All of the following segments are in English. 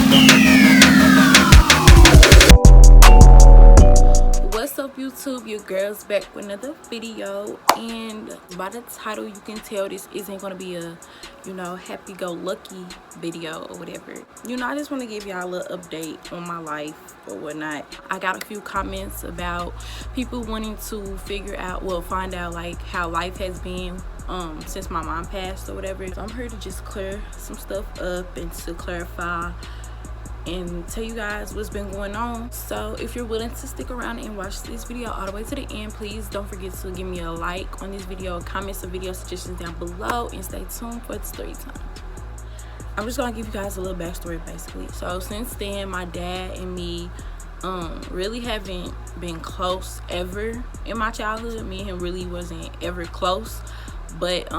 What's up, YouTube? Your girl's back with another video, and by the title you can tell this isn't gonna be a happy-go-lucky video or whatever. I just want to give y'all a little update on my life or whatnot. I got a few comments about people wanting to find out like how life has been since my mom passed or whatever. So I'm here to just clear some stuff up and to clarify and tell you guys what's been going on. So if you're willing to stick around and watch this video all the way to the end, please don't forget to give me a like on this video, comment some video suggestions down below, and stay tuned for the story time. I'm just gonna give you guys a little backstory basically. So since then, my dad and me really haven't been close ever in my childhood. Me and him really wasn't ever close, but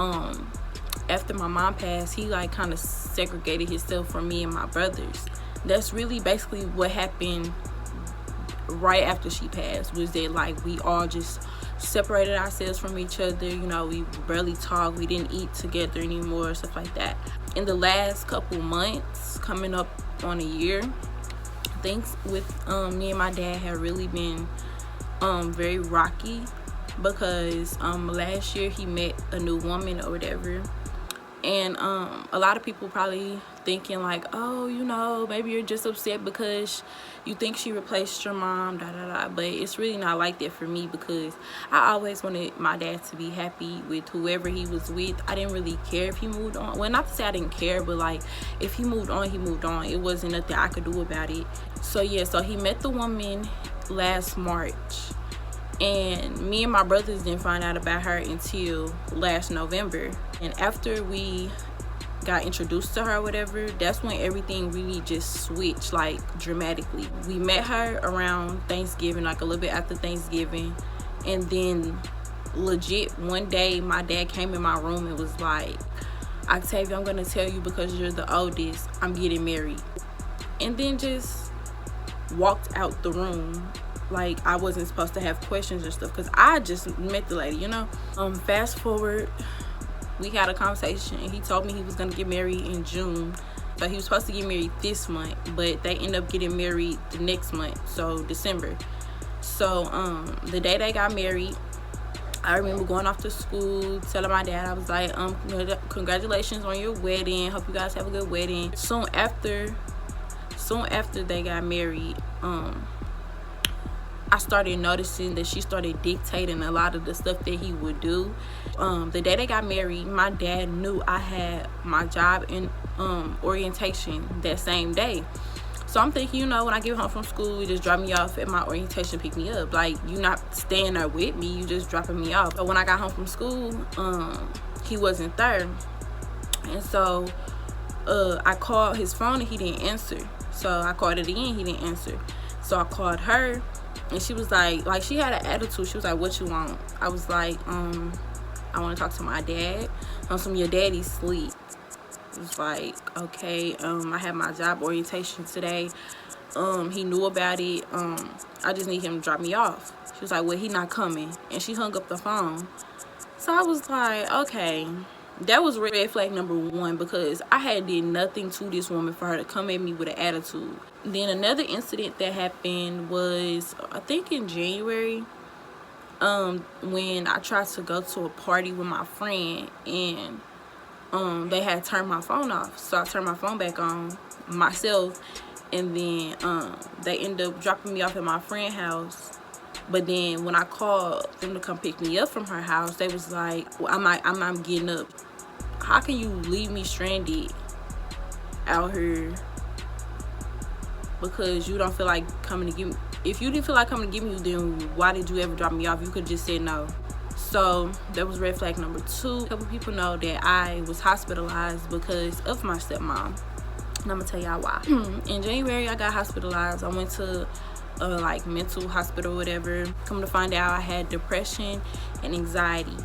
after my mom passed, he like kind of segregated himself from me and my brothers. That's really basically what happened right after she passed, was that like we all just separated ourselves from each other. We barely talked, we didn't eat together anymore, stuff like that. In the last couple months, coming up on a year, things with me and my dad have really been very rocky, because last year he met a new woman or whatever, and a lot of people probably thinking like, oh, maybe you're just upset because you think she replaced your mom, but it's really not like that for me, because I always wanted my dad to be happy with whoever he was with. I didn't really care if he moved on. Well, not to say I didn't care, but like if he moved on, he moved on. It wasn't nothing I could do about it. So yeah, so he met the woman last March, and me and my brothers didn't find out about her until last November. And after we got introduced to her or whatever, that's when everything really just switched like dramatically. We met her around Thanksgiving, like a little bit after Thanksgiving, and then legit one day my dad came in my room and was like, Octavia, I'm gonna tell you, because you're the oldest, I'm getting married. And then just walked out the room like I wasn't supposed to have questions and stuff, because I just met the lady. Fast forward, we had a conversation and he told me he was gonna get married in June. So he was supposed to get married this month, but they ended up getting married the next month, so December. So the day they got married, I remember going off to school, telling my dad, I was like, congratulations on your wedding, hope you guys have a good wedding. Soon after they got married, I started noticing that she started dictating a lot of the stuff that he would do. The day they got married, my dad knew I had my job in orientation that same day. So I'm thinking, when I get home from school, you just drop me off at my orientation, pick me up. Like, you're not staying there with me, you just dropping me off. But when I got home from school, he wasn't there. And so I called his phone and he didn't answer. So I called it again, he didn't answer. So I called her, and she was like she had an attitude. She was like, what you want? I was like, I want to talk to my dad. Your daddy's sleep. It was like, okay, I have my job orientation today. He knew about it. I just need him to drop me off. She was like, well, he not coming. And she hung up the phone. So I was like, okay. That was red flag number one, because I had did nothing to this woman for her to come at me with an attitude. Then another incident that happened was, I think in January, when I tried to go to a party with my friend, and they had turned my phone off. So I turned my phone back on myself, and then they ended up dropping me off at my friend's house. But then when I called them to come pick me up from her house, they was like, well, I'm getting up. How can you leave me stranded out here because you don't feel like coming to get me? If you didn't feel like coming to get me, then why did you ever drop me off? You could just say no. So that was red flag number two. A couple people know that I was hospitalized because of my stepmom, and I'm gonna tell y'all why. In January, I got hospitalized. I went to like mental hospital or whatever. Come to find out, I had depression and anxiety.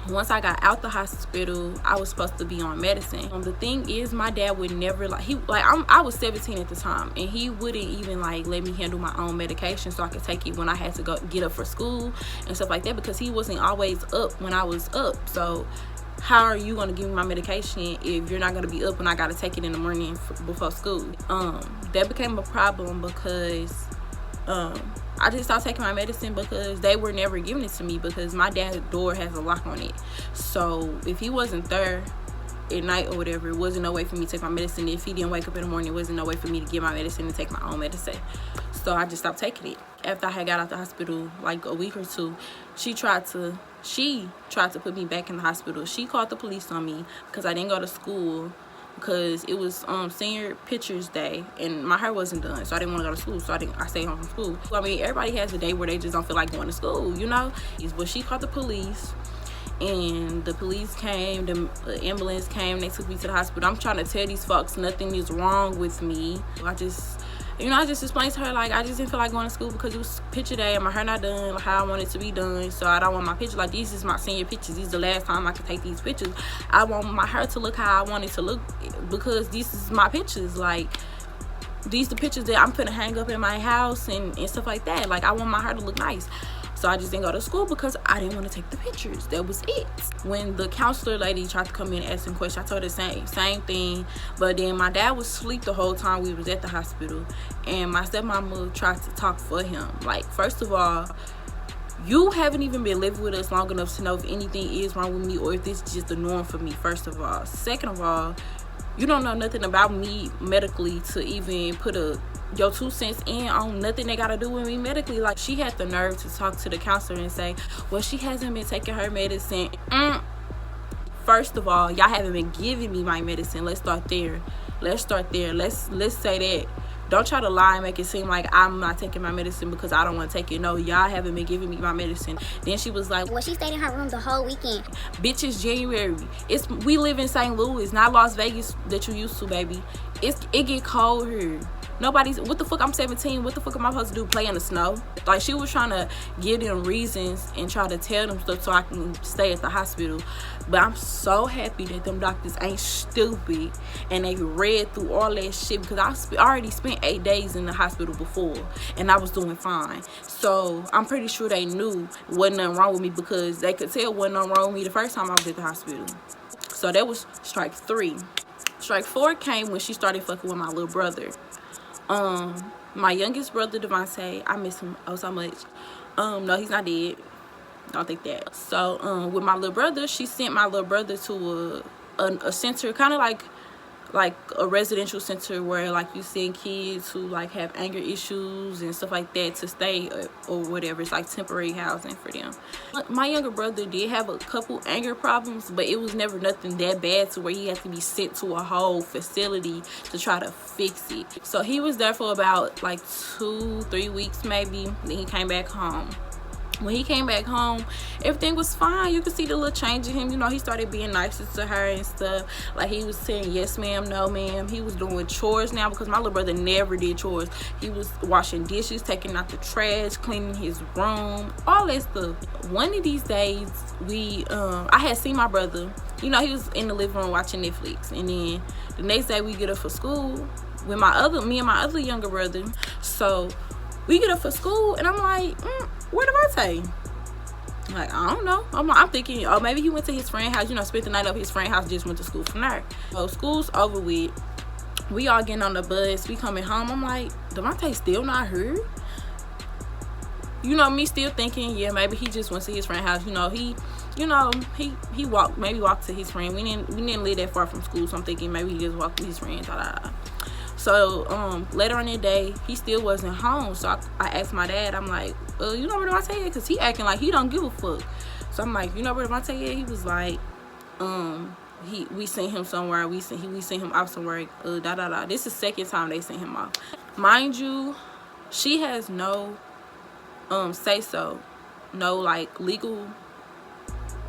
Once I got out the hospital, I was supposed to be on medicine. The thing is, my dad would never I was 17 at the time, and he wouldn't even let me handle my own medication so I could take it when I had to go get up for school and stuff like that, because he wasn't always up when I was up. So how are you gonna give me my medication if you're not gonna be up and I gotta take it in the morning before school? That became a problem because I just stopped taking my medicine because they were never giving it to me because my dad's door has a lock on it. So if he wasn't there at night or whatever, it wasn't no way for me to take my medicine. If he didn't wake up in the morning, it wasn't no way for me to get my medicine and take my own medicine. So I just stopped taking it. After I had got out the hospital like a week or two, she tried to put me back in the hospital. She called the police on me because I didn't go to school because it was senior pictures day and my hair wasn't done, so I didn't want to go to school, so I stayed home from school. I mean, everybody has a day where they just don't feel like going to school, you know. But she called the police and the police came, the ambulance came, they took me to the hospital. I'm trying to tell these folks nothing is wrong with me. I just explained to her, like, I just didn't feel like going to school because it was picture day and my hair not done like how I want it to be done. So I don't want my picture, like, these is my senior pictures. These is the last time I could take these pictures. I want my hair to look how I want it to look because this is my pictures. Like, these the pictures that I'm finna hang up in my house and stuff like that. Like, I want my hair to look nice. So I just didn't go to school because I didn't want to take the pictures. That was it. When the counselor lady tried to come in and ask some questions, I told her the same thing. But then my dad was asleep the whole time we was at the hospital. And my stepmama tried to talk for him. Like, first of all, you haven't even been living with us long enough to know if anything is wrong with me or if this is just the norm for me, first of all. Second of all, you don't know nothing about me medically to even put your 2 cents in on nothing that gotta do with me medically. Like, she had the nerve to talk to the counselor and say, well, she hasn't been taking her medicine. First of all, y'all haven't been giving me my medicine. Let's start there. Let's say that. Don't try to lie and make it seem like I'm not taking my medicine because I don't want to take it. No, y'all haven't been giving me my medicine. Then she was like, well, she stayed in her room the whole weekend. Bitch, it's January. We live in St. Louis, not Las Vegas that you used to, baby. It get cold here. What the fuck, I'm 17, what the fuck am I supposed to do, play in the snow? Like, she was trying to give them reasons and try to tell them stuff so I can stay at the hospital. But I'm so happy that them doctors ain't stupid and they read through all that shit because I already spent 8 days in the hospital before and I was doing fine. So I'm pretty sure they knew wasn't nothing wrong with me because they could tell wasn't nothing wrong with me the first time I was at the hospital. So that was strike 3. Strike 4 came when she started fucking with my little brother. My youngest brother, Devontae, I miss him so much. No, he's not dead. I don't think that. So, with my little brother, she sent my little brother to a center, kind of like a residential center where, like, you send kids who, like, have anger issues and stuff like that to stay or whatever. It's like temporary housing for them. My younger brother did have a couple anger problems, but it was never nothing that bad to where he had to be sent to a whole facility to try to fix it. So he was there for about like 2-3 weeks maybe. Then he came back home. When he came back home, everything was fine. You could see the little change in him. You know, he started being nicer to her and stuff. Like, he was saying yes ma'am, no ma'am. He was doing chores now because my little brother never did chores. He was washing dishes, taking out the trash, cleaning his room, all that stuff. One of these days, I had seen my brother. You know, he was in the living room watching Netflix. And then the next day we get up for school with me and my other younger brother. So we get up for school and I'm like, where Devontae? Like, I don't know. I'm thinking, oh, maybe he went to his friend's house, you know, spent the night at his friend's house, just went to school from there. So school's over with. We all getting on the bus. We coming home. I'm like, Devontae still not here? You know, me still thinking, yeah, maybe he just went to his friend's house. He walked to his friend. We didn't live that far from school, so I'm thinking maybe he just walked to his friend. So later on that day, he still wasn't home. So I asked my dad, I'm like, you know where Devontae is? Because he acting like he don't give a fuck. So I'm like, you know where Devontae is? He was like, we sent him somewhere. We sent him out somewhere. This is the second time they sent him off. Mind you, she has no say so, no like legal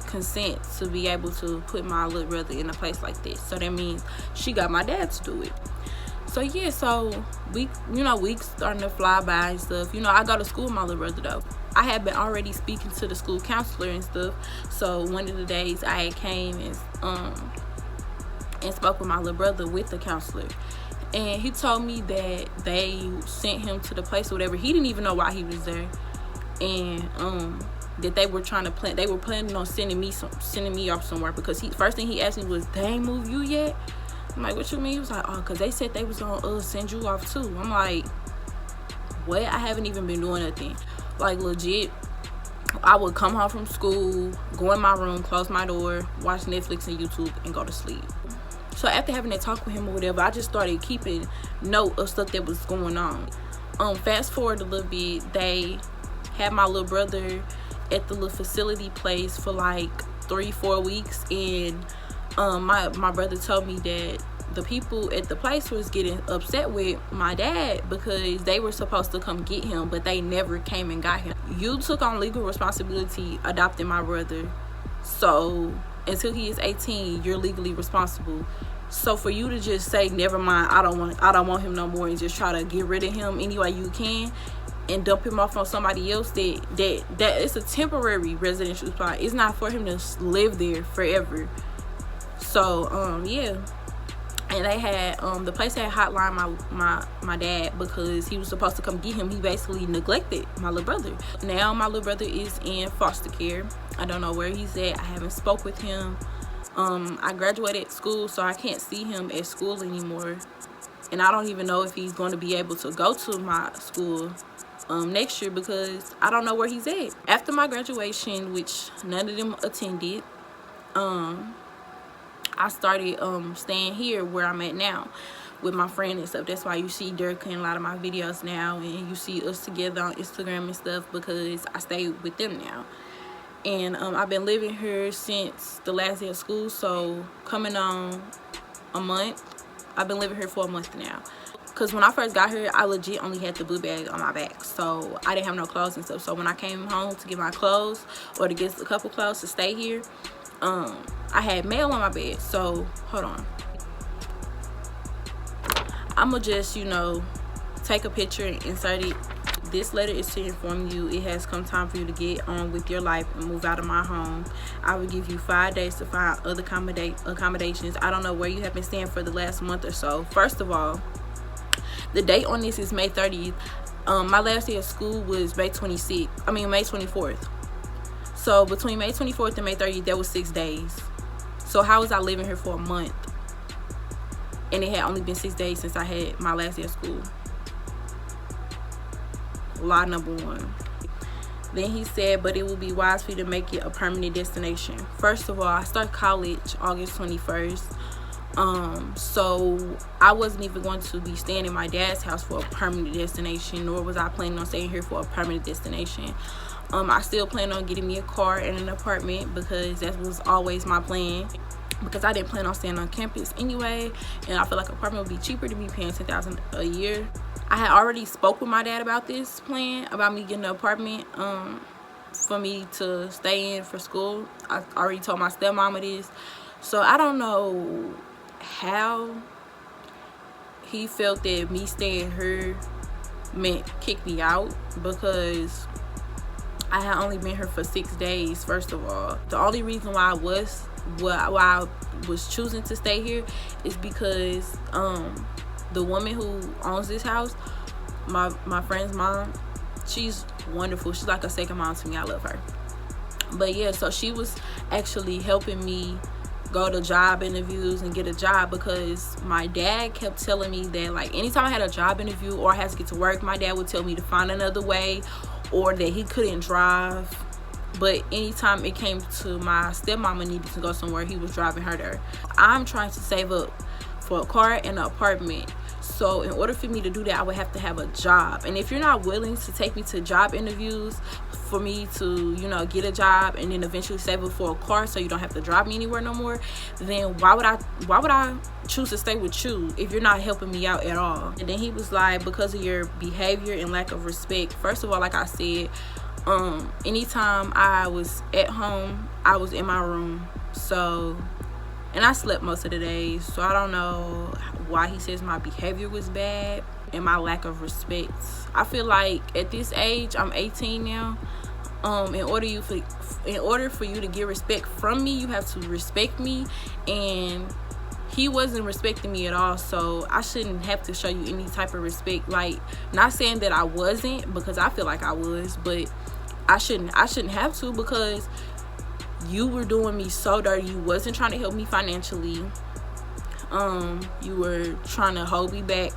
consent to be able to put my little brother in a place like this. So that means she got my dad to do it. So yeah, so weeks starting to fly by and stuff. You know, I go to school with my little brother though. I had been already speaking to the school counselor and stuff. So one of the days I came and spoke with my little brother with the counselor. And he told me that they sent him to the place or whatever. He didn't even know why he was there. And that they were trying to plan. They were planning on sending me off somewhere, because first thing he asked me was, "They ain't moved you yet?" I'm like, "What you mean?" He was like, "Oh, because they said they was gonna send you off too." I'm like, what? I haven't even been doing nothing. Like, legit, I would come home from school, go in my room, close my door, watch Netflix and YouTube, and go to sleep. So after having that talk with him or whatever, I just started keeping note of stuff that was going on. Fast forward a little bit, they had my little brother at the little facility place for like 3-4 weeks, and my brother told me that the people at the place was getting upset with my dad because they were supposed to come get him, but they never came and got him. You took on legal responsibility adopting my brother, so until he is 18, you're legally responsible. So for you to just say, never mind, I don't want him no more, and just try to get rid of him any way you can and dump him off on somebody else, that it's a temporary residential spot. It's not for him to live there forever. So yeah. And they had the place had hotline my dad because he was supposed to come get him. He basically neglected my little brother. Now my little brother is in foster care. I don't know where he's at. I haven't spoke with him. I graduated school, so I can't see him at school anymore, and I don't even know if he's going to be able to go to my school next year, because I don't know where he's at. After my graduation, which none of them attended, I started staying here where I'm at now with my friend and stuff. That's why you see Dirk in a lot of my videos now, and you see us together on Instagram and stuff, because I stay with them now. And I've been living here since the last day of school, so coming on a month. I've been living here for a month now, because when I first got here, I legit only had the blue bag on my back, so I didn't have no clothes and stuff. So when I came home to get my clothes, or to get a couple clothes to stay here, I had mail on my bed. So hold on, I'ma just, you know, take a picture and insert it. This letter is to inform you it has come time for you to get on with your life and move out of my home. I will give you 5 days to find other accommodations. I don't know where you have been staying for the last month or so. First of all, the date on this is May 30th. My last day of school was May 24th. So between May 24th and May 30th, that was 6 days. So how was I living here for a month? And it had only been 6 days since I had my last day of school. Lie number one. Then he said, but it will be wise for you to make it a permanent destination. First of all, I start college August 21st. So I wasn't even going to be staying in my dad's house for a permanent destination, nor was I planning on staying here for a permanent destination. I still plan on getting me a car and an apartment, because that was always my plan, because I didn't plan on staying on campus anyway, and I feel like an apartment would be cheaper than me paying $10,000 a year. I had already spoke with my dad about this plan, about me getting an apartment for me to stay in for school. I already told my stepmama this. So I don't know how he felt that me staying here meant kick me out, because I had only been here for 6 days. First of all, the only reason why I was choosing to stay here is because the woman who owns this house, my friend's mom, she's wonderful. She's like a second mom to me. I love her. But yeah, so she was actually helping me go to job interviews and get a job, because my dad kept telling me that, like, anytime I had a job interview or I had to get to work, my dad would tell me to find another way, or that he couldn't drive. But anytime it came to my stepmama needed to go somewhere, he was driving her there. I'm trying to save up for a car and an apartment. So in order for me to do that, I would have to have a job. And if you're not willing to take me to job interviews for me to, you know, get a job and then eventually save up for a car so you don't have to drive me anywhere no more, then why would I choose to stay with you if you're not helping me out at all? And then he was like, because of your behavior and lack of respect. First of all, like I said, anytime I was at home, I was in my room. So, and I slept most of the days, so I don't know why he says my behavior was bad and my lack of respect. I feel like at this age, I'm 18 now. In order for you to get respect from me, you have to respect me, and he wasn't respecting me at all. So I shouldn't have to show you any type of respect. Like, not saying that I wasn't, because I feel like I was, but I shouldn't have to, because you were doing me so dirty. You wasn't trying to help me financially. You were trying to hold me back,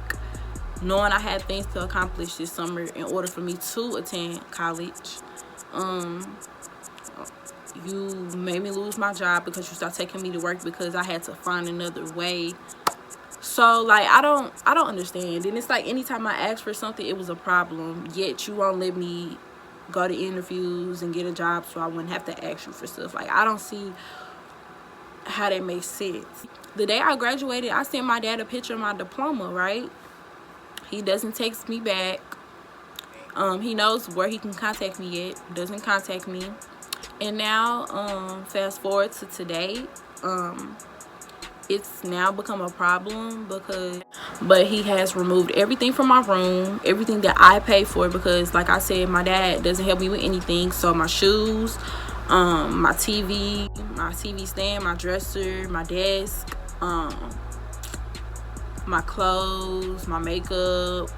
knowing I had things to accomplish this summer in order for me to attend college. You made me lose my job because you stopped taking me to work because I had to find another way. So like, I don't understand. And it's like, anytime I ask for something, it was a problem, yet you won't let me go to interviews and get a job so I wouldn't have to ask you for stuff. Like, I don't see how that makes sense. The day I graduated, I sent my dad a picture of my diploma, right? He doesn't text me back. He knows where he can contact me at, doesn't contact me. And now, fast forward to today, it's now become a problem but he has removed everything from my room, everything that I pay for, because like I said, my dad doesn't help me with anything. So my shoes, my TV stand, my dresser, my desk, my clothes, my makeup,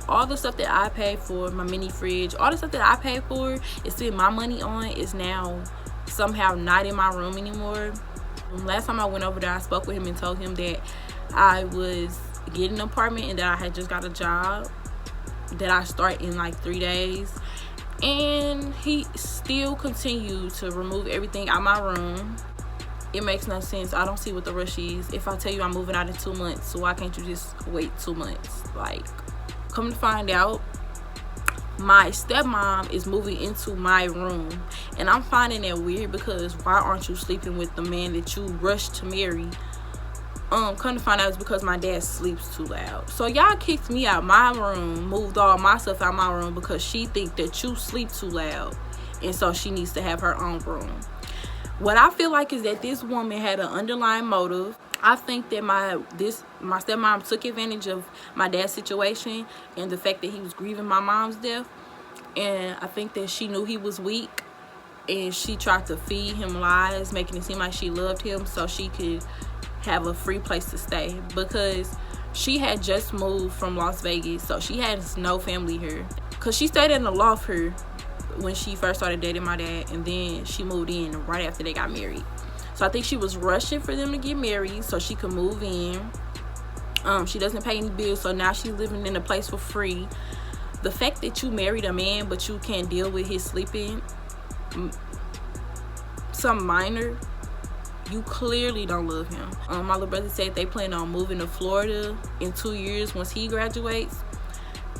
all the stuff that I pay for, my mini fridge, all the stuff that I pay for is spend my money on, is now somehow not in my room anymore. Last time I went over there, I spoke with him and told him that I was getting an apartment and that I had just got a job that I start in like 3 days. And he still continued to remove everything out my room. It makes no sense. I don't see what the rush is. If I tell you I'm moving out in 2 months, so why can't you just wait 2 months? Like, come to find out, my stepmom is moving into my room, and I'm finding that weird, because why aren't you sleeping with the man that you rushed to marry? Come to find out, it's because my dad sleeps too loud. So y'all kicked me out my room, moved all my stuff out my room because she think that you sleep too loud, and so she needs to have her own room. What I feel like is that this woman had an underlying motive. I think that my stepmom took advantage of my dad's situation and the fact that he was grieving my mom's death. And I think that she knew he was weak, and she tried to feed him lies, making it seem like she loved him so she could have a free place to stay, because she had just moved from Las Vegas, so she has no family here. Because she stayed in the loft here when she first started dating my dad, and then she moved in right after they got married. So I think she was rushing for them to get married so she could move in. She doesn't pay any bills, so now she's living in a place for free. The fact that you married a man but you can't deal with his sleeping, some minor, you clearly don't love him. My little brother said they plan on moving to Florida in 2 years once he graduates,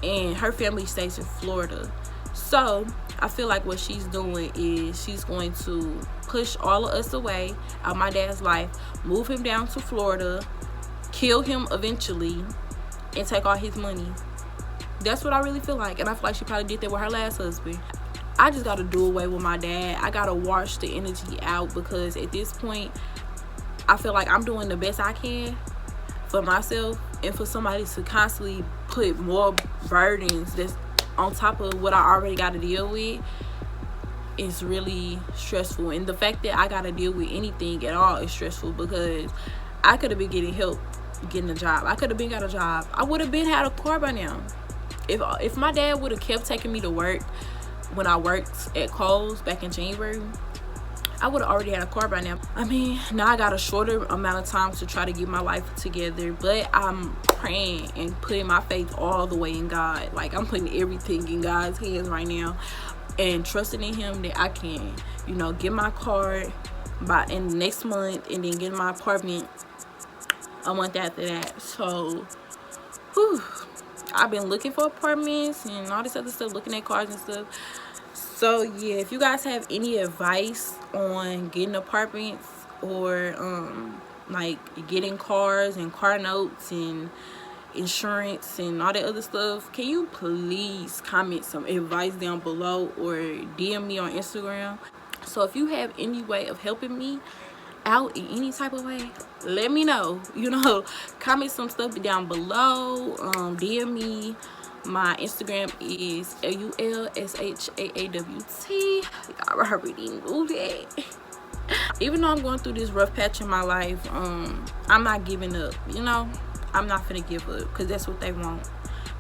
and her family stays in Florida. So I feel like what she's doing is she's going to push all of us away out of my dad's life, move him down to Florida, kill him eventually, and take all his money. That's what I really feel like. And I feel like she probably did that with her last husband. I just gotta do away with my dad. I gotta wash the energy out, because at this point I feel like I'm doing the best I can for myself, and for somebody to constantly put more burdens that's on top of what I already got to deal with is really stressful. And the fact that I got to deal with anything at all is stressful, because I could have been getting help getting a job. I could have been got a job. I would have been had a car by now. If my dad would have kept taking me to work when I worked at Kohl's back in January, I would have already had a car by now. I mean, now I got a shorter amount of time to try to get my life together, but I'm praying and putting my faith all the way in God. Like, I'm putting everything in God's hands right now and trusting in him that I can, get my car in the next month, and then get my apartment a month after that. So, I've been looking for apartments and all this other stuff, looking at cars and stuff. So yeah, if you guys have any advice on getting apartments, or like getting cars and car notes and insurance and all that other stuff, can you please comment some advice down below, or DM me on Instagram? So if you have any way of helping me out in any type of way, let me know. Comment some stuff down below. DM me. My Instagram is LULSHAAWT. Y'all already knew that. Even though I'm going through this rough patch in my life, I'm not giving up. I'm not finna give up, because that's what they want.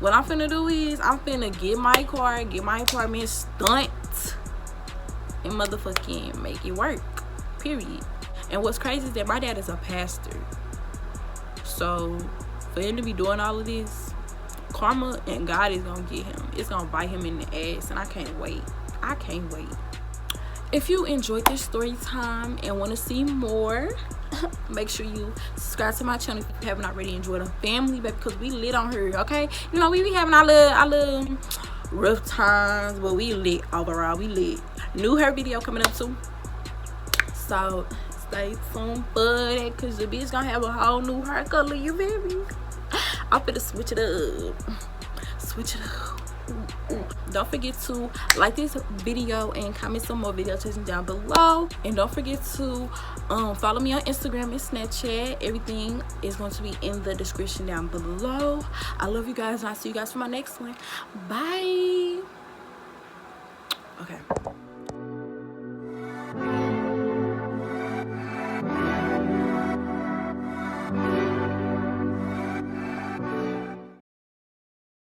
what I'm finna do is I'm finna get my car, get my apartment, stunt, and motherfucking make it work, period. And what's crazy is that my dad is a pastor, so for him to be doing all of this, karma and God is gonna get him. It's gonna bite him in the ass, and I can't wait. I can't wait. If you enjoyed this story time and want to see more, make sure you subscribe to my channel if you haven't already. Enjoyed a family, baby, because we lit on her, okay? You know, we be having our little rough times, but we lit overall. We lit. New hair video coming up too, so stay tuned for that, because the bitch gonna have a whole new hair color, you feel me? I'm finna switch it up. Don't forget to like this video and comment some more video suggestions down below, and don't forget to follow me on Instagram and Snapchat. Everything is going to be in the description down below. I love you guys, and I'll see you guys for my next one. Bye. Okay.